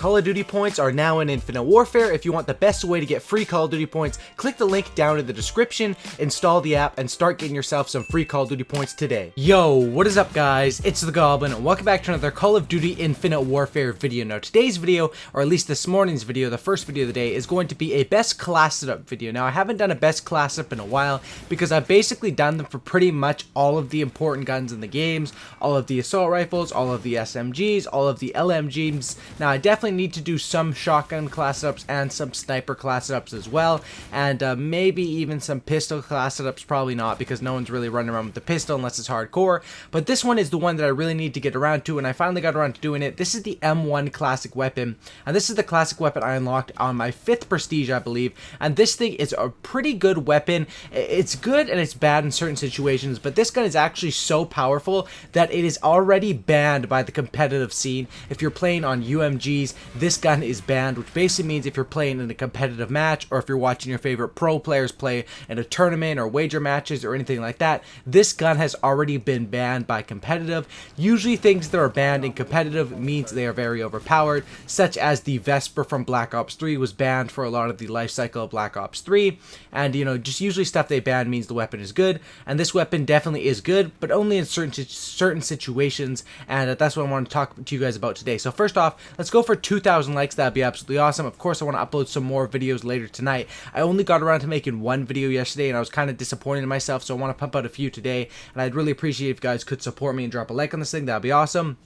Call of Duty points are now in Infinite Warfare. If you want the best way to get free Call of Duty points, click the link down in the description, install the app, and start getting yourself some free Call of Duty points today. Yo, what is up guys? It's the Goblin, and welcome back to another Call of Duty Infinite Warfare video. Now today's video, or at least this morning's video, the first video of the day, is going to be a best class setup video. Now I haven't done a best class setup in a while because I've basically done them for pretty much all of the important guns in the games, all of the assault rifles, all of the SMGs, all of the LMGs. Now I definitely need to do some shotgun class setups and some sniper class setups as well, and maybe even some pistol class setups. Probably not, because no one's really running around with the pistol unless it's hardcore, but this one is the one that I really need to get around to, and I finally got around to doing it. This is the M1 classic weapon, and this is the classic weapon I unlocked on my 5th prestige, I believe, and this thing is a pretty good weapon. It's good and it's bad in certain situations, but this gun is actually so powerful that it is already banned by the competitive scene. If you're playing on UMGs, this gun is banned, which basically means if you're playing in a competitive match, or if you're watching your favorite pro players play in a tournament or wager matches or anything like that, this gun has already been banned by competitive. Usually things that are banned in competitive means they are very overpowered, such as the Vesper from Black Ops 3 was banned for a lot of the life cycle of Black Ops 3, and you know, just usually stuff they ban means the weapon is good, and this weapon definitely is good, but only in certain situations, and that's what I want to talk to you guys about today. So first off, let's go for 2,000 likes. That'd be absolutely awesome. Of course, I want to upload some more videos later tonight. I only got around to making one video yesterday, and I was kind of disappointed in myself, so I want to pump out a few today, and I'd really appreciate if you guys could support me and drop a like on this thing. That'd be awesome.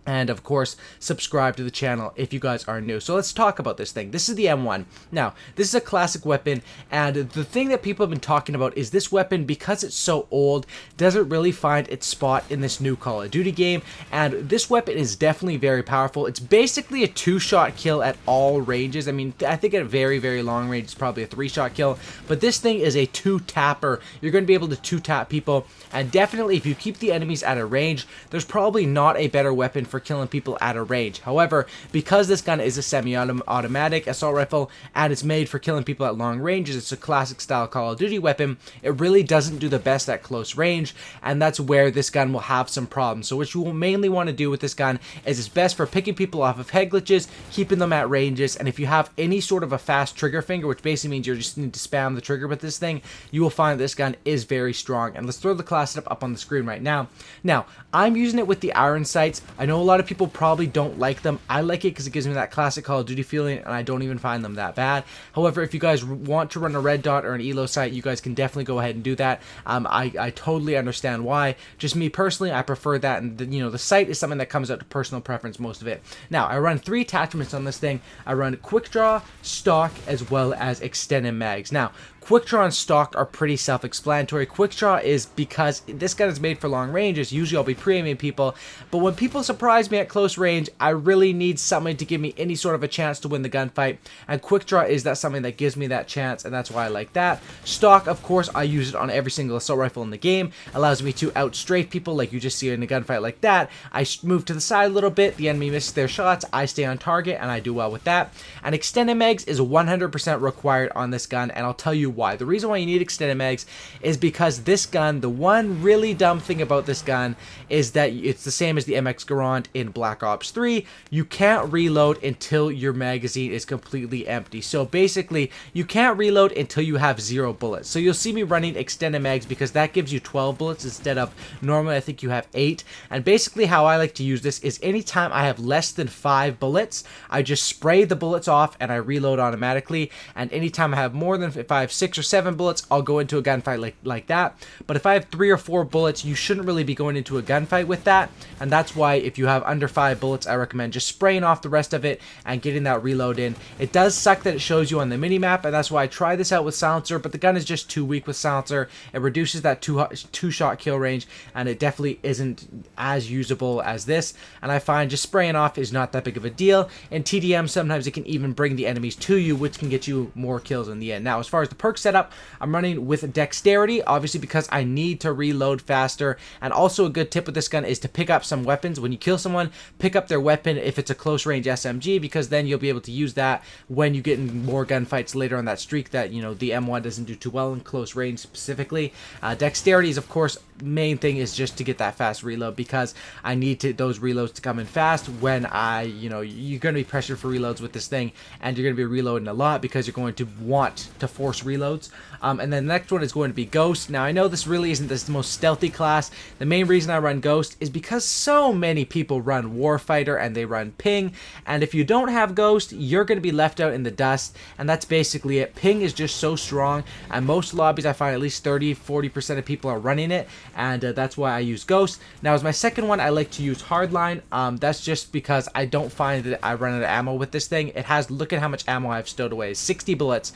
And of course, subscribe to the channel if you guys are new. So let's talk about this thing. This is the M1. Now, this is a classic weapon, and the thing that people have been talking about is this weapon, because it's so old, doesn't really find its spot in this new Call of Duty game, and this weapon is definitely very powerful. It's basically a 2-shot kill at all ranges. I mean, I think at a very, very long range, it's probably a 3-shot kill, but this thing is a 2-tapper. You're going to be able to 2-tap people, and definitely if you keep the enemies at a range, there's probably not a better weapon for killing people at a range. However, because this gun is a semi-automatic assault rifle and it's made for killing people at long ranges, it's a classic style Call of Duty weapon, it really doesn't do the best at close range, and that's where this gun will have some problems. So what you will mainly want to do with this gun is it's best for picking people off of head glitches, keeping them at ranges, and if you have any sort of a fast trigger finger, which basically means you just need to spam the trigger with this thing, you will find this gun is very strong. And let's throw the class setup up on the screen right now. Now, I'm using it with the iron sights. I know a lot of people probably don't like them. I like it because it gives me that classic Call of Duty feeling, and I don't even find them that bad. However, if you guys want to run a red dot or an elo sight, you guys can definitely go ahead and do that. I totally understand why. Just me personally, I prefer that, and the sight is something that comes out to personal preference, most of it. Now, I run 3 attachments on this thing. I run quick draw, stock, as well as extended mags. Now, quick draw and stock are pretty self-explanatory. Quick draw is because this gun is made for long ranges. Usually I'll be pre-aiming people, but when people surprise me at close range, I really need something to give me any sort of a chance to win the gunfight, and quick draw is that something that gives me that chance, and that's why I like that. Stock, of course, I use it on every single assault rifle in the game. Allows me to outstrafe people like you just see in a gunfight like that. I move to the side a little bit, the enemy misses their shots, I stay on target, and I do well with that. And extended mags is 100% required on this gun, and I'll tell you why. The reason why you need extended mags is because this gun, the one really dumb thing about this gun is that it's the same as the MX Garand in Black Ops 3. You can't reload until your magazine is completely empty. So basically, you can't reload until you have 0 bullets. So you'll see me running extended mags because that gives you 12 bullets instead of normally I think you have 8. And basically how I like to use this is anytime I have less than 5 bullets, I just spray the bullets off and I reload automatically. And anytime I have more than, if I have 6 or 7 bullets, I'll go into a gunfight like that. But if I have 3 or 4 bullets, you shouldn't really be going into a gunfight with that, and that's why if you have under 5 bullets, I recommend just spraying off the rest of it and getting that reload in. It does suck that it shows you on the minimap, and that's why I try this out with silencer, but the gun is just too weak with silencer. It reduces that 2-shot kill range, and it definitely isn't as usable as this, and I find just spraying off is not that big of a deal. In TDM, sometimes it can even bring the enemies to you, which can get you more kills in the end. Now, as far as the perk setup, I'm running with dexterity, obviously because I need to reload faster. And also a good tip with this gun is to pick up some weapons. When you kill someone, pick up their weapon if it's a close range SMG, because then you'll be able to use that when you get in more gunfights later on that streak that, you know, the M1 doesn't do too well in close range specifically. Dexterity is, of course, main thing is just to get that fast reload, because I need those reloads to come in fast when you're going to be pressured for reloads with this thing, and you're going to be reloading a lot because you're going to want to force reloads. And then the next one is going to be Ghost. Now, I know this really isn't the most stealthy class. The main reason I run Ghost is because so many people run Warfighter and they run Ping, and if you don't have Ghost, you're going to be left out in the dust, and that's basically it. Ping is just so strong, and most lobbies I find at least 30-40% of people are running it, and that's why I use Ghost. Now, as my second one, I like to use Hardline. That's just because I don't find that I run out of ammo with this thing. It has, look at how much ammo I've stowed away, 60 bullets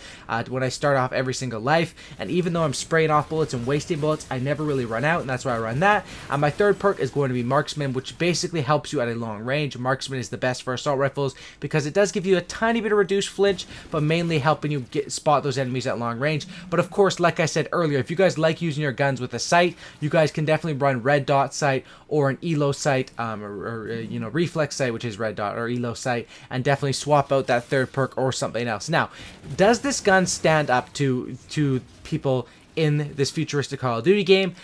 when I start off every single life, and even though I'm spraying off bullets and wasting bullets, I never really run out, and that's why I run that. My third perk is going to be Marksman, which basically helps you at a long range. Marksman is the best for assault rifles because it does give you a tiny bit of reduced flinch, but mainly helping you spot those enemies at long range. But of course, like I said earlier, if you guys like using your guns with a sight, you guys can definitely run red dot sight or an elo sight, or reflex sight, which is red dot, or elo sight, and definitely swap out that third perk or something else. Now, does this gun stand up to people in this futuristic Call of Duty game?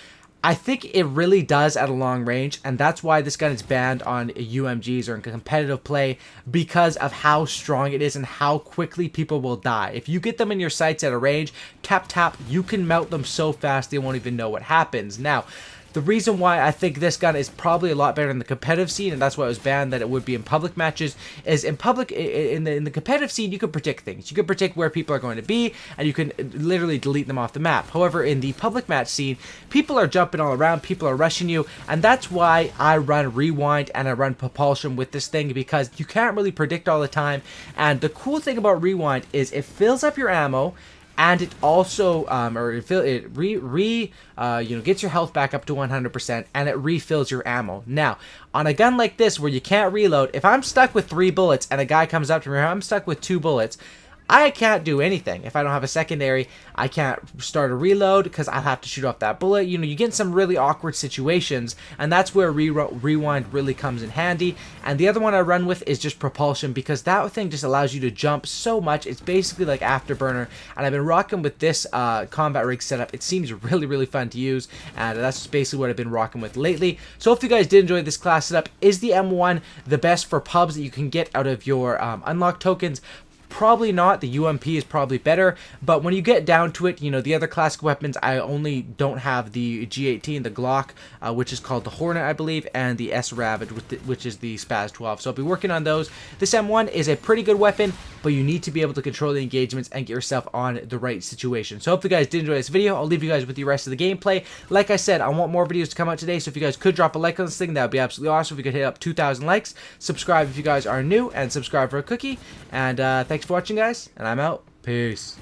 I think it really does at a long range, and that's why this gun is banned on UMGs or in competitive play, because of how strong it is and how quickly people will die. If you get them in your sights at a range, tap, you can melt them so fast they won't even know what happens. Now, the reason why I think this gun is probably a lot better in the competitive scene, and that's why it was banned that it would be in public matches, is in the competitive scene, you can predict things. You can predict where people are going to be, and you can literally delete them off the map. However, in the public match scene, people are jumping all around, people are rushing you, and that's why I run Rewind and I run Propulsion with this thing, because you can't really predict all the time. And the cool thing about Rewind is it fills up your ammo, and it also gets your health back up to 100%, and it refills your ammo. Now, on a gun like this where you can't reload, if I'm stuck with 3 bullets and a guy comes up to me, I'm stuck with 2 bullets, I can't do anything. If I don't have a secondary, I can't start a reload because I'll have to shoot off that bullet. You get in some really awkward situations, and that's where Rewind really comes in handy. And the other one I run with is just Propulsion, because that thing just allows you to jump so much. It's basically like Afterburner, and I've been rocking with this combat rig setup. It seems really fun to use, and that's basically what I've been rocking with lately. So if you guys did enjoy this class setup, is the M1 the best for pubs that you can get out of your unlock tokens? Probably not. The UMP is probably better, but when you get down to it, the other classic weapons, I only don't have the G18, the Glock, which is called the Hornet, I believe, and the S-Ravage, which is the Spaz 12. So I'll be working on those. This M1 is a pretty good weapon, but you need to be able to control the engagements and get yourself on the right situation. So I hope you guys did enjoy this video. I'll leave you guys with the rest of the gameplay. Like I said, I want more videos to come out today, so if you guys could drop a like on this thing, that would be absolutely awesome. If we could hit up 2,000 likes, subscribe if you guys are new, and subscribe for a cookie. And thanks for watching, guys, and I'm out. Peace.